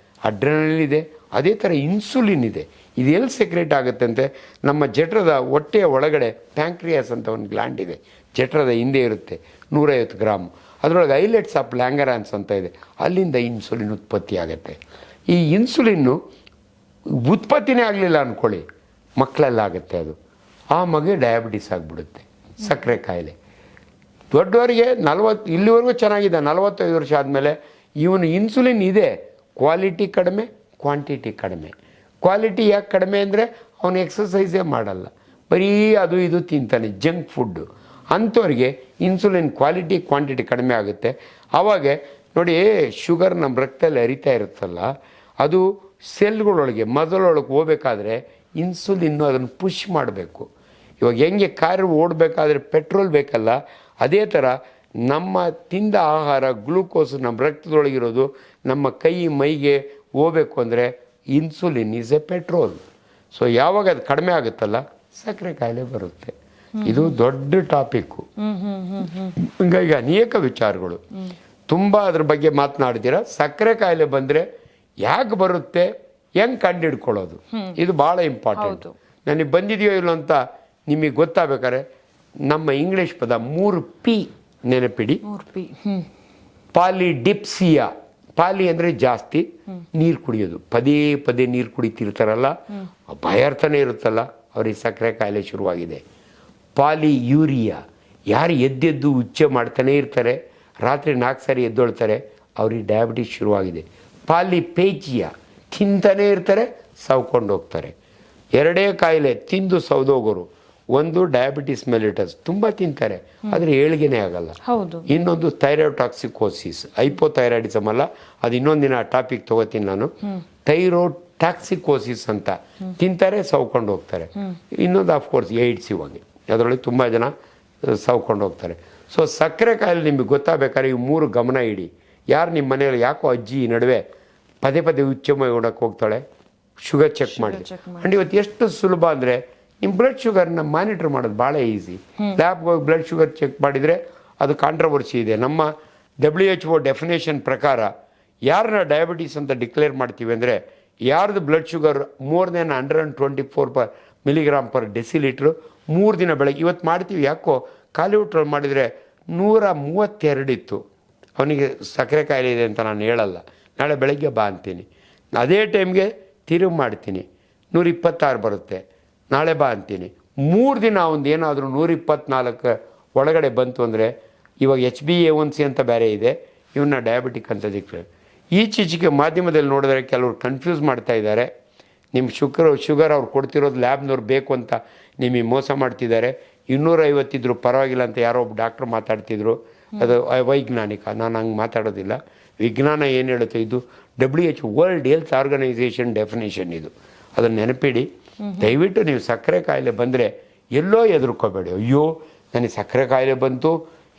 ಅಡ್ರೆನಲಿನ್ ಇದೆ, ಅದೇ ಥರ ಇನ್ಸುಲಿನ್ ಇದೆ. ಇದು ಎಲ್ಲಿ ಸೆಕ್ರೇಟ್ ಆಗುತ್ತೆ ಅಂತೆ, ನಮ್ಮ ಜಠರದ ಹೊಟ್ಟೆಯ ಒಳಗಡೆ ಪ್ಯಾಂಕ್ರಿಯಾಸ್ ಅಂತ ಒಂದು ಗ್ಲ್ಯಾಂಡ್ ಇದೆ. ಜಠರದ ಹಿಂದೆ ಇರುತ್ತೆ, 150 ಗ್ರಾಮ್. ಅದರೊಳಗೆ ಐಲೆಟ್ಸ್ ಆಫ್ ಲ್ಯಾಂಗರಾನ್ಸ್ ಅಂತ ಇದೆ. ಅಲ್ಲಿಂದ ಇನ್ಸುಲಿನ್ ಉತ್ಪತ್ತಿ ಆಗುತ್ತೆ. ಈ ಇನ್ಸುಲಿನ್ನು ಉತ್ಪತ್ತಿನೇ ಆಗಲಿಲ್ಲ ಅಂದ್ಕೊಳ್ಳಿ, ಮಕ್ಕಳಲ್ಲಾಗುತ್ತೆ ಅದು. ಆ ಮಗು ಡಯಾಬಿಟಿಸ್ ಆಗಿಬಿಡುತ್ತೆ, ಸಕ್ಕರೆ ಕಾಯಿಲೆ. ದೊಡ್ಡವರಿಗೆ 40, ಇಲ್ಲಿವರೆಗೂ ಚೆನ್ನಾಗಿದೆ, 45 ವರ್ಷ ಆದಮೇಲೆ ಇವನು ಇನ್ಸುಲಿನ್ ಇದೆ, ಕ್ವಾಲಿಟಿ ಕಡಿಮೆ, ಕ್ವಾಂಟಿಟಿ ಕಡಿಮೆ. ಕ್ವಾಲಿಟಿ ಯಾಕೆ ಕಡಿಮೆ ಅಂದರೆ ಅವನು ಎಕ್ಸಸೈಸೇ ಮಾಡಲ್ಲ, ಬರೀ ಅದು ಇದು ತಿಂತಾನೆ, ಜಂಕ್ ಫುಡ್ಡು. ಅಂಥವ್ರಿಗೆ ಇನ್ಸುಲಿನ್ ಕ್ವಾಲಿಟಿ ಕ್ವಾಂಟಿಟಿ ಕಡಿಮೆ ಆಗುತ್ತೆ. ಆವಾಗ ನೋಡಿ, ಶುಗರ್ ನಮ್ಮ ರಕ್ತದಲ್ಲಿ ಹರಿತಾ ಇರುತ್ತಲ್ಲ, ಅದು ಸೆಲ್ಗಳೊಳಗೆ ಮೊದಲೊಳಗೆ ಹೋಗ್ಬೇಕಾದ್ರೆ ಇನ್ಸುಲಿನ್ನು ಅದನ್ನು ಪುಷ್ ಮಾಡಬೇಕು. ಇವಾಗ ಹೆಂಗೆ ಕಾರು ಓಡಬೇಕಾದ್ರೆ ಪೆಟ್ರೋಲ್ ಬೇಕಲ್ಲ, ಅದೇ ಥರ ನಮ್ಮ ತಿಂದ ಆಹಾರ, ಗ್ಲೂಕೋಸ್ ನಮ್ಮ ರಕ್ತದೊಳಗಿರೋದು ನಮ್ಮ ಕೈ ಮೈಗೆ ಹೋಗಬೇಕು ಅಂದರೆ insulin is A petrol. So ಯಾವಾಗ ಅದು ಕಡಿಮೆ ಆಗುತ್ತಲ್ಲ, ಸಕ್ಕರೆ ಕಾಯಿಲೆ ಬರುತ್ತೆ. ಇದು ದೊಡ್ಡ ಟಾಪಿಕ್ಕು. ಹೀಗಾಗಿ ಅನೇಕ ವಿಚಾರಗಳು ತುಂಬ ಅದ್ರ ಬಗ್ಗೆ ಮಾತನಾಡ್ತೀರ. ಸಕ್ಕರೆ ಕಾಯಿಲೆ ಬಂದರೆ ಯಾಕೆ ಬರುತ್ತೆ, ಹೆಂಗೆ ಕಂಡುಹಿಡ್ಕೊಳ್ಳೋದು, ಇದು ಭಾಳ ಇಂಪಾರ್ಟೆಂಟ್. ನನಗೆ ಬಂದಿದೆಯೋ ಇಲ್ಲ ಅಂತ ನಿಮಗೆ ಗೊತ್ತಾಗಬೇಕಾದ್ರೆ ನಮ್ಮ ಇಂಗ್ಲೀಷ್ ಪದ 3P ನೆನಪಿಡಿ. ಪಾಲಿಡಿಪ್ಸಿಯಾ. ಪಾಲಿ ಅಂದರೆ ಜಾಸ್ತಿ, ನೀರು ಕುಡಿಯೋದು, ಪದೇ ಪದೇ ನೀರು ಕುಡಿತಿರ್ತಾರಲ್ಲ, ಭಯಾರ್ಥನೇ ಇರುತ್ತಲ್ಲ, ಅವ್ರಿಗೆ ಸಕ್ಕರೆ ಕಾಯಿಲೆ ಶುರುವಾಗಿದೆ. ಪಾಲಿಯೂರಿಯಾ, ಯಾರು ಎದ್ದೆದ್ದು ಉಚ್ಚೆ ಮಾಡ್ತಾನೆ ಇರ್ತಾರೆ, ರಾತ್ರಿ 4 ಸಾರಿ ಎದ್ದೊಳ್ತಾರೆ, ಅವ್ರಿಗೆ ಡಯಾಬಿಟಿಸ್ ಶುರುವಾಗಿದೆ. ಪಾಲಿಪೇಚಿಯಾ, ತಿಂತಾನೇ ಇರ್ತಾರೆ, ಸವ್ಕೊಂಡು ಹೋಗ್ತಾರೆ. 2 ಕಾಯಿಲೆ ತಿಂದು ಸೌದೋಗೋರು. ಒಂದು ಡಯಾಬಿಟಿಸ್ ಮೆಲಿಟಸ್, ತುಂಬ ತಿಂತಾರೆ ಆದರೆ ಏಳಿಗೆನೇ ಆಗಲ್ಲ. ಇನ್ನೊಂದು ಥೈರಾಯ್ಡಾಕ್ಸಿಕೋಸಿಸ್, ಹೈಪೋಥೈರಾಯ್ಡಿಸಮ್ ಅಲ್ಲ, ಅದು ಇನ್ನೊಂದು ದಿನ ಟಾಪಿಕ್ ತಗೋತೀನಿ ನಾನು. ಥೈರೋಟಾಕ್ಸಿಕೋಸಿಸ್ ಅಂತ, ತಿಂತಾರೆ ಸವ್ಕೊಂಡು ಹೋಗ್ತಾರೆ. ಇನ್ನೊಂದು ಆಫ್ಕೋರ್ಸ್ ಏಡ್ಸ್. ಇವಾಗ ಅದರೊಳಗೆ ತುಂಬ ಜನ ಸವ್ಕೊಂಡು ಹೋಗ್ತಾರೆ. ಸೊ ಸಕ್ಕರೆ ಕಾಯಿಲೆ ನಿಮಗೆ ಗೊತ್ತಾಗಬೇಕಾದ್ರೆ ಇವು 3 ಗಮನ ಇಡಿ. ಯಾರು ನಿಮ್ಮ ಮನೆಯಲ್ಲಿ, ಯಾಕೋ ಅಜ್ಜಿ ಈ ನಡುವೆ ಪದೇ ಪದೇ ಉಚ್ಚೆ ಮಾಡಕ್ಕೆ ಹೋಗ್ತಾಳೆ, ಶುಗರ್ ಚೆಕ್ ಮಾಡಿ. ಅಂಡ್ ಇವತ್ತು ಎಷ್ಟು ಸುಲಭ ಅಂದರೆ ನಿಮ್ಮ ಬ್ಲಡ್ ಶುಗರ್ನ ಮಾನಿಟರ್ ಮಾಡೋದು ಭಾಳ ಈಸಿ. ಲ್ಯಾಬ್ಗೆ ಹೋಗಿ ಬ್ಲಡ್ ಶುಗರ್ ಚೆಕ್ ಮಾಡಿದರೆ ಅದು ಕಾಂಟ್ರವರ್ಸಿ ಇದೆ. ನಮ್ಮ WHO ಡೆಫಿನೇಷನ್ ಪ್ರಕಾರ ಯಾರನ್ನ ಡಯಾಬಿಟೀಸ್ ಅಂತ ಡಿಕ್ಲೇರ್ ಮಾಡ್ತೀವಿ ಅಂದರೆ ಯಾರ್ದು blood sugar more than 124 milligram per decilitre 3 ದಿನ ಬೆಳಗ್ಗೆ. ಇವತ್ತು ಮಾಡ್ತೀವಿ, ಯಾಕೋ ಖಾಲಿ ಊಟ ಮಾಡಿದರೆ 132 ಇತ್ತು. ಅವನಿಗೆ ಸಕ್ಕರೆ ಕಾಯಿಲೆ ಇದೆ ಅಂತ ನಾನು ಹೇಳಲ್ಲ, ನಾಳೆ ಬೆಳಗ್ಗೆ ಬಾ ಅಂತೀನಿ. ಅದೇ ಟೈಮ್ಗೆ ತಿರುಗಿ ಮಾಡ್ತೀನಿ, 126 ಬರುತ್ತೆ, ನಾಳೆ ಬಾ ಅಂತೀನಿ. 3 ದಿನ ಒಂದು ಏನಾದರೂ 124 ಒಳಗಡೆ ಬಂತು ಅಂದರೆ ಇವಾಗ HbA1c ಅಂತ ಬೇರೆ ಇದೆ, ಇವನ್ನ ಡಯಾಬಿಟಿಕ್ ಅಂತ ಡಿಕ್ಲೇರ್. ಈಚೀಚೆಗೆ ಮಾಧ್ಯಮದಲ್ಲಿ ನೋಡಿದ್ರೆ ಕೆಲವರು ಕನ್ಫ್ಯೂಸ್ ಮಾಡ್ತಾ ಇದ್ದಾರೆ. ನಿಮ್ಮ ಶುಗರ್ ಅವ್ರು ಕೊಡ್ತಿರೋದು ಲ್ಯಾಬ್ನವ್ರು ಬೇಕು ಅಂತ ನಿಮಗೆ ಮೋಸ ಮಾಡ್ತಿದ್ದಾರೆ. 250 ಇದ್ರೂ ಪರವಾಗಿಲ್ಲ ಅಂತ ಯಾರೋ ಒಬ್ಬ ಡಾಕ್ಟ್ರು ಮಾತಾಡ್ತಿದ್ರು. ಅದು ವೈಜ್ಞಾನಿಕ, ನಾನು ಹಂಗೆ ಮಾತಾಡೋದಿಲ್ಲ. ವಿಜ್ಞಾನ ಏನು ಹೇಳುತ್ತೆ, ಇದು WHO world health organisation definition ಇದು, ಅದನ್ನು ನೆನಪಿಡಿ. ದಯವಿಟ್ಟು ನೀವು ಸಕ್ಕರೆ ಕಾಯಿಲೆ ಬಂದರೆ ಎಲ್ಲೋ ಹೆದರ್ಕೋಬೇಡಿ. ಅಯ್ಯೋ ನನಗೆ ಸಕ್ಕರೆ ಕಾಯಿಲೆ ಬಂತು,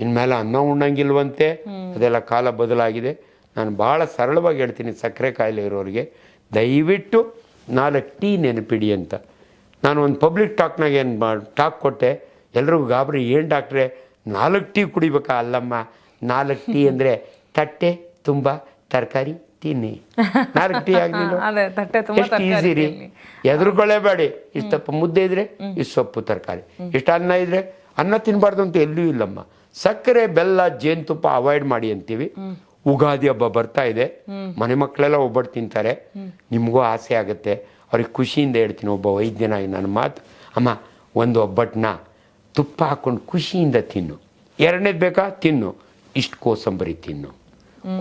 ಇನ್ಮೇಲೆ ಅನ್ನ ಉಣ್ಣಂಗಿಲ್ವಂತೆ, ಅದೆಲ್ಲ ಕಾಲ ಬದಲಾಗಿದೆ. ನಾನು ಭಾಳ ಸರಳವಾಗಿ ಹೇಳ್ತೀನಿ ಸಕ್ಕರೆ ಕಾಯಿಲೆ ಇರೋರಿಗೆ, ದಯವಿಟ್ಟು 4 ಟೀ ನೆನಪಿಡಿ ಅಂತ. ನಾನು ಒಂದು ಪಬ್ಲಿಕ್ ಟಾಕ್ನಾಗ ಟಾಕ್ ಕೊಟ್ಟೆ, ಎಲ್ರಿಗೂ ಗಾಬರಿ, ಏನು ಡಾಕ್ಟ್ರೆ 4 ಟೀ ಕುಡಿಬೇಕಾ? ಅಲ್ಲಮ್ಮ, 4 ಟೀ ಅಂದರೆ ತಟ್ಟೆ ತುಂಬ ತರಕಾರಿ ತಿನ್ನಿ. 4 ಟೀ ಆಗಲಿಲ್ಲ, ಎಷ್ಟು ಈಸಿ ರೀ. ಎದುರುಕೊಳ್ಳೇಬೇಡಿ. ಇಷ್ಟಪ್ಪ ಮುದ್ದೆ ಇದ್ರೆ ಇಷ್ಟು ಸೊಪ್ಪು ತರಕಾರಿ, ಇಷ್ಟು ಅನ್ನ ಇದ್ರೆ ಅನ್ನ ತಿನ್ನಬಾರ್ದು ಅಂತ ಎಲ್ಲೂ ಇಲ್ಲಮ್ಮ. ಸಕ್ಕರೆ ಬೆಲ್ಲ ಜೇನುತುಪ್ಪ ಅವಾಯ್ಡ್ ಮಾಡಿ ಅಂತೀವಿ. ಉಗಾದಿ ಹಬ್ಬ ಬರ್ತಾ ಇದೆ, ಮನೆ ಮಕ್ಕಳೆಲ್ಲ ಒಬ್ಬಟ್ಟು ತಿಂತಾರೆ, ನಿಮಗೂ ಆಸೆ ಆಗುತ್ತೆ. ಅವ್ರಿಗೆ ಖುಷಿಯಿಂದ ಹೇಳ್ತೀನಿ, ಒಬ್ಬ ವೈದ್ಯನಾಗಿ ನನ್ನ ಮಾತು, ಅಮ್ಮ ಒಂದು ಒಬ್ಬಟ್ಟನ್ನ ತುಪ್ಪ ಹಾಕ್ಕೊಂಡು ಖುಷಿಯಿಂದ ತಿನ್ನು. 2ನೇದು ಬೇಕಾ ತಿನ್ನು, ಇಷ್ಟು ಕೋಸಂಬರಿ ತಿನ್ನು.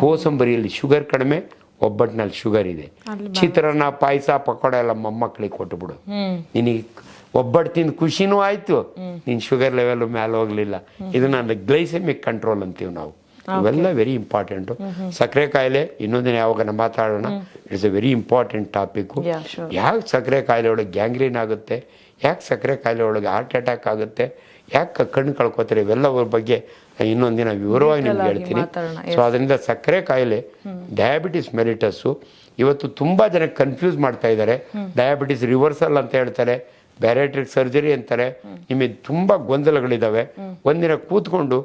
ಕೋಸಂಬರಿಯಲ್ಲಿ ಶುಗರ್ ಕಡಿಮೆ, ಒಬ್ಬಟ್ಟಿನಲ್ಲಿ ಶುಗರ್ ಇದೆ. ಚಿತ್ರಾನ್ನ, ಪಾಯಸ, ಪಕೋಡ ಎಲ್ಲ ಮೊಮ್ಮಕ್ಕಳಿಗೆ ಕೊಟ್ಟುಬಿಡು. ನಿನಗೆ ಒಬ್ಬಟ್ಟು ತಿಂದು ಖುಷಿನೂ ಆಯಿತು, ನಿನ್ನ ಶುಗರ್ ಲೆವೆಲ್ ಮೇಲೆ ಹೋಗಲಿಲ್ಲ. ಇದು ನಾನು ಗ್ಲೈಸೆಮಿಕ್ ಕಂಟ್ರೋಲ್ ಅಂತೀವಿ ನಾವು. ಇವೆಲ್ಲ ವೆರಿ ಇಂಪಾರ್ಟೆಂಟು. ಸಕ್ಕರೆ ಕಾಯಿಲೆ ಇನ್ನೊಂದಿನ ಯಾವಾಗ ಮಾತಾಡೋಣ. It's A very important topic. ಯಾಕೆ ಸಕ್ಕರೆ ಕಾಯಿಲೆ ಒಳಗೆ ಗ್ಯಾಂಗ್ರೀನ್ ಆಗುತ್ತೆ, ಯಾಕೆ ಸಕ್ಕರೆ ಕಾಯಿಲೆ ಒಳಗೆ ಹಾರ್ಟ್ ಅಟ್ಯಾಕ್ ಆಗುತ್ತೆ, ಯಾಕೆ ಕಣ್ಣು ಕಳ್ಕೊತಾರೆ, ಇವೆಲ್ಲವರ ಬಗ್ಗೆ ಇನ್ನೊಂದಿನ ವಿವರವಾಗಿ ನಿಮ್ಗೆ ಹೇಳ್ತೀನಿ. ಸೊ ಅದರಿಂದ ಸಕ್ಕರೆ ಕಾಯಿಲೆ ಡಯಾಬಿಟಿಸ್ ಮೆಲಿಟಸ್ಸು ಇವತ್ತು ತುಂಬ ಜನ ಕನ್ಫ್ಯೂಸ್ ಮಾಡ್ತಾ ಇದ್ದಾರೆ. ಡಯಾಬಿಟಿಸ್ ರಿವರ್ಸಲ್ ಅಂತ ಹೇಳ್ತಾರೆ, ಬ್ಯಾರಿಯಾಟ್ರಿಕ್ ಸರ್ಜರಿ ಅಂತಾರೆ. ನಿಮಗೆ ತುಂಬ ಗೊಂದಲಗಳಿದ್ದಾವೆ. ಒಂದಿನ ಕೂತ್ಕೊಂಡು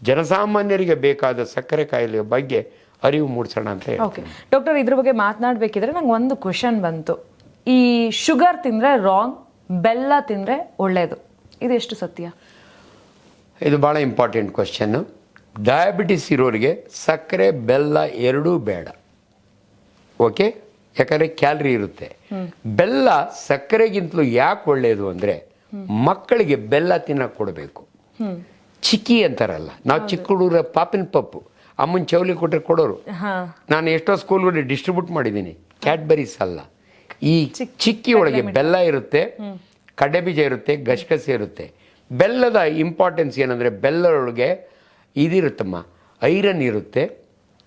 ಜನಸಾಮಾನ್ಯರಿಗೆ ಬೇಕಾದ ಸಕ್ಕರೆ ಕಾಯಿಲೆಯ ಬಗ್ಗೆ ಅರಿವು ಮೂಡಿಸೋಣ ಅಂತ ಹೇಳಿ. ಓಕೆ ಡಾಕ್ಟರ್, ಇದ್ರ ಬಗ್ಗೆ ಮಾತನಾಡಬೇಕಿದ್ರೆ ನಂಗೆ ಒಂದು ಕ್ವಶನ್ ಬಂತು. ಈ ಶುಗರ್ ತಿಂದರೆ ರಾಂಗ್, ಬೆಲ್ಲ ತಿಂದರೆ ಒಳ್ಳೆಯದು, ಇದೆಷ್ಟು ಸತ್ಯ? ಇದು ಭಾಳ ಇಂಪಾರ್ಟೆಂಟ್ ಕ್ವಶನ್ನು. ಡಯಾಬಿಟಿಸ್ ಇರೋರಿಗೆ ಸಕ್ಕರೆ ಬೆಲ್ಲ ಎರಡೂ ಬೇಡ. ಓಕೆ, ಯಾಕಂದರೆ ಕ್ಯಾಲರಿ ಇರುತ್ತೆ. ಬೆಲ್ಲ ಸಕ್ಕರೆಗಿಂತಲೂ ಯಾಕೆ ಒಳ್ಳೆಯದು ಅಂದರೆ ಮಕ್ಕಳಿಗೆ ಬೆಲ್ಲ ತಿನ್ನಕ್ಕೆ ಕೊಡಬೇಕು. ಚಿಕ್ಕಿ ಅಂತಾರಲ್ಲ, ನಾವು ಚಿಕ್ಕ ಹುಡುಗರ ಪಾಪಿನ ಪಪ್ಪು ಅಮ್ಮನ ಚೌಲಿ ಕೊಟ್ಟರೆ ಕೊಡೋರು. ನಾನು ಎಷ್ಟೋ ಸ್ಕೂಲ್ಗಳಿಗೆ ಡಿಸ್ಟ್ರಿಬ್ಯೂಟ್ ಮಾಡಿದ್ದೀನಿ. ಕ್ಯಾಡ್ಬರೀಸ್ ಅಲ್ಲ, ಈ ಚಿಕ್ಕಿ ಒಳಗೆ ಬೆಲ್ಲ ಇರುತ್ತೆ, ಕಡ್ಲೆ ಬೀಜ ಇರುತ್ತೆ, ಗಸಗಸೆ ಇರುತ್ತೆ. ಬೆಲ್ಲದ ಇಂಪಾರ್ಟೆನ್ಸ್ ಏನಂದರೆ ಬೆಲ್ಲದೊಳಗೆ ಇದಿರುತ್ತಮ್ಮ, ಐರನ್ ಇರುತ್ತೆ,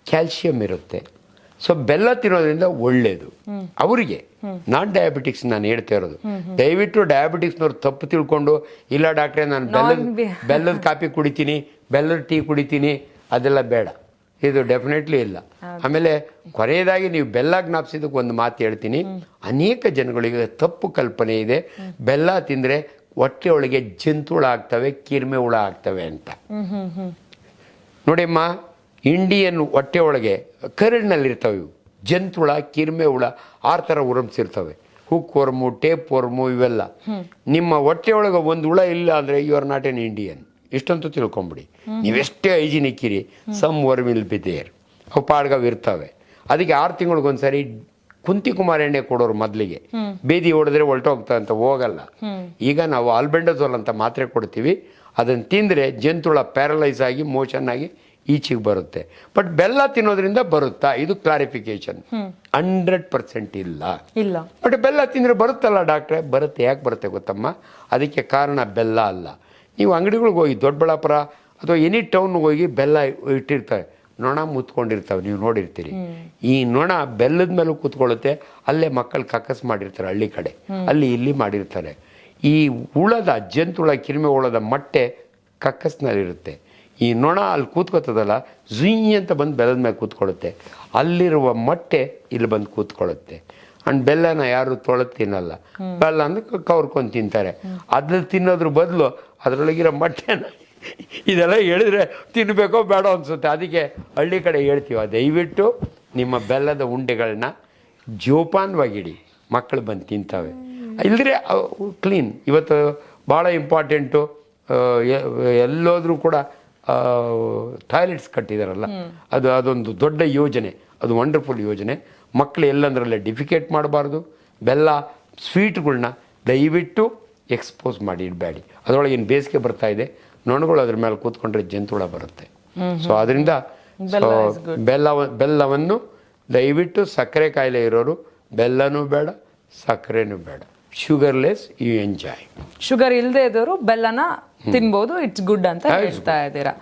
ಕ್ಯಾಲ್ಶಿಯಂ ಇರುತ್ತೆ. ಸೊ ಬೆಲ್ಲ ತಿನ್ನೋದ್ರಿಂದ ಒಳ್ಳೆಯದು ಅವರಿಗೆ. ನಾನ್ ಡಯಾಬಿಟಿಕ್ಸ್ ನಾನು ಹೇಳ್ತಾ ಇರೋದು. ದಯವಿಟ್ಟು ಡಯಾಬಿಟಿಕ್ಸ್ನವ್ರು ತಪ್ಪು ತಿಳ್ಕೊಂಡು, ಇಲ್ಲ ಡಾಕ್ಟ್ರೆ ನಾನು ಬೆಲ್ಲದ ಕಾಫಿ ಕುಡಿತೀನಿ, ಬೆಲ್ಲದ ಟೀ ಕುಡಿತೀನಿ, ಅದೆಲ್ಲ ಬೇಡ. ಇದು ಡೆಫಿನೆಟ್ಲಿ ಇಲ್ಲ. ಆಮೇಲೆ ಕೊನೆಯದಾಗಿ ನೀವು ಬೆಲ್ಲ ಜ್ಞಾಪಿಸಿದಕ್ಕೆ ಒಂದು ಮಾತು ಹೇಳ್ತೀನಿ. ಅನೇಕ ಜನಗಳಿಗೆ ತಪ್ಪು ಕಲ್ಪನೆ ಇದೆ, ಬೆಲ್ಲ ತಿಂದರೆ ಹೊಟ್ಟೆ ಒಳಗೆ ಜಂತುಹುಳ ಆಗ್ತವೆ, ಕಿರ್ಮೆ ಹುಳ ಆಗ್ತವೆ ಅಂತ. ನೋಡಿಮ್ಮ, ಇಂಡಿಯನ್ ಹೊಟ್ಟೆ ಒಳಗೆ ಕರಳಿನಲ್ಲಿರ್ತವೆ ಇವು ಜಂತುಹುಳ, ಕಿರ್ಮೆ ಹುಳ, 6 ಥರ ವರ್ಮ್ಸ್ ಇರ್ತವೆ. ಹುಕ್ ವರ್ಮು, ಟೇಪ್ ವರ್ಮು, ಇವೆಲ್ಲ. ನಿಮ್ಮ ಹೊಟ್ಟೆ ಒಳಗೆ ಒಂದು ಹುಳ ಇಲ್ಲ ಅಂದರೆ you are not an Indian. ಇಷ್ಟಂತೂ ತಿಳ್ಕೊಂಬಿಡಿ. ನೀವೆಷ್ಟೇ ಹೈಜಿನಿಕ್ ಇರಿ, some worm will be there. ಅವು ಪಾಡ್ಗವು ಇರ್ತವೆ. ಅದಕ್ಕೆ 6 ತಿಂಗಳಿಗೊಂದ್ಸರಿ ಕುಂತಿ ಕುಮಾರ ಎಣ್ಣೆ ಕೊಡೋರು ಮೊದಲಿಗೆ. ಬೇದಿ ಹೊಡೆದ್ರೆ ಹೊಲ್ಟೋಗ್ತಾ ಅಂತ, ಹೋಗಲ್ಲ. ಈಗ ನಾವು ಆಲ್ಬೆಂಡಜೋಲ್ ಅಂತ ಮಾತ್ರೆ ಕೊಡ್ತೀವಿ, ಅದನ್ನು ತಿಂದರೆ ಜಂತುಹುಳ ಪ್ಯಾರಲೈಸ್ ಆಗಿ ಮೋಷನ್ ಆಗಿ ಈಚೆಗೆ ಬರುತ್ತೆ. ಬಟ್ ಬೆಲ್ಲ ತಿನ್ನೋದ್ರಿಂದ ಬರುತ್ತಾ? ಇದು ಕ್ಲಾರಿಫಿಕೇಶನ್. 100% ಇಲ್ಲ. ಬಟ್ ಬೆಲ್ಲ ತಿಂದರೆ ಬರುತ್ತಲ್ಲ ಡಾಕ್ಟ್ರೆ? ಬರುತ್ತೆ. ಯಾಕೆ ಬರುತ್ತೆ ಗೊತ್ತಮ್ಮ? ಅದಕ್ಕೆ ಕಾರಣ ಬೆಲ್ಲ ಅಲ್ಲ. ನೀವು ಅಂಗಡಿಗಳಿಗೆ ಹೋಗಿ, ದೊಡ್ಡಬಳ್ಳಾಪುರ ಅಥವಾ ಎನಿ ಟೌನ್ಗೆ ಹೋಗಿ ಬೆಲ್ಲ ಇಟ್ಟಿರ್ತಾರೆ, ನೊಣ ಮುತ್ಕೊಂಡಿರ್ತವೆ, ನೀವು ನೋಡಿರ್ತೀರಿ. ಈ ನೊಣ ಬೆಲ್ಲದ ಮೇಲೂ ಕೂತ್ಕೊಳ್ಳುತ್ತೆ. ಅಲ್ಲೇ ಮಕ್ಕಳು ಕಕ್ಕಸ್ ಮಾಡಿರ್ತಾರೆ, ಹಳ್ಳಿ ಕಡೆ ಅಲ್ಲಿ ಇಲ್ಲಿ ಮಾಡಿರ್ತಾರೆ. ಈ ಹುಳದ ಜಂತುಹುಳ, ಕಿರಿಮೆ ಹುಳದ ಮೊಟ್ಟೆ ಕಕ್ಕಸ್ನಲ್ಲಿರುತ್ತೆ. ಈ ನೊಣ ಅಲ್ಲಿ ಕೂತ್ಕೋತದಲ್ಲ, ಝುಯ್ ಅಂತ ಬಂದು ಬೆಲ್ಲದ ಮೇಲೆ ಕೂತ್ಕೊಳ್ಳುತ್ತೆ. ಅಲ್ಲಿರುವ ಮೊಟ್ಟೆ ಇಲ್ಲಿ ಬಂದು ಕೂತ್ಕೊಳ್ಳುತ್ತೆ. ಅಂಡ್ ಬೆಲ್ಲನ ಯಾರು ತೊಳೆದು ತಿನ್ನಲ್ಲ. ಬೆಲ್ಲ ಅಂದ್ರೆ ಕವ್ರ್ಕೊಂಡು ತಿಂತಾರೆ. ಅದ್ರಲ್ಲಿ ತಿನ್ನೋದ್ರ ಬದಲು ಅದರೊಳಗಿರೋ ಮೊಟ್ಟೆನ ಇದೆಲ್ಲ ಹೇಳಿದ್ರೆ ತಿನ್ನಬೇಕೋ ಬೇಡ ಅನಿಸುತ್ತೆ. ಅದಕ್ಕೆ ಹಳ್ಳಿ ಕಡೆ ಹೇಳ್ತೀವಿ, ದಯವಿಟ್ಟು ನಿಮ್ಮ ಬೆಲ್ಲದ ಉಂಡೆಗಳನ್ನ ಜೋಪಾನವಾಗಿಡಿ, ಮಕ್ಕಳು ಬಂದು ತಿಂತವೆ. ಇಲ್ಲದ್ರೆ ಕ್ಲೀನ್. ಇವತ್ತು ಭಾಳ ಇಂಪಾರ್ಟೆಂಟು, ಎಲ್ಲೋದ್ರೂ ಕೂಡ ಟಾಯ್ಲೆಟ್ಸ್ ಕಟ್ಟಿದಾರಲ್ಲ, ಅದೊಂದು ದೊಡ್ಡ ಯೋಜನೆ, ಅದು ವಂಡರ್ಫುಲ್ ಯೋಜನೆ. ಮಕ್ಕಳು ಎಲ್ಲಂದ್ರಲ್ಲೇ ಡಿಫಿಕೇಟ್ ಮಾಡಬಾರ್ದು. ಬೆಲ್ಲ ಸ್ವೀಟ್ಗಳ್ನ ದಯವಿಟ್ಟು ಎಕ್ಸ್ಪೋಸ್ ಮಾಡಿ ಇಡಬೇಡಿ. ಅದರೊಳಗೇನು ಬೇಸಿಗೆ ಬರ್ತಾ ಇದೆ, ನೊಣಗಳು ಅದ್ರ ಮೇಲೆ ಕೂತ್ಕೊಂಡ್ರೆ ಜಂತುಳ ಬರುತ್ತೆ. ಸೊ ಅದರಿಂದ ಬೆಲ್ಲವನ್ನು ದಯವಿಟ್ಟು, ಸಕ್ಕರೆ ಕಾಯಿಲೆ ಇರೋರು ಬೆಲ್ಲನೂ ಬೇಡ, ಸಕ್ಕರೆನೂ ಬೇಡ, ಶುಗರ್ಲೆಸ್ ಯು ಎಂಜಾಯ್. ಶುಗರ್ ಇಲ್ಲದೆ ಇದ್ದವರು ಬೆಲ್ಲನ ತಿನ್ಬೋದು, ಇಟ್ಸ್ ಗುಡ್ ಅಂತ ಹೇಳ್ತಾ ಇದ್ದೀರಾ.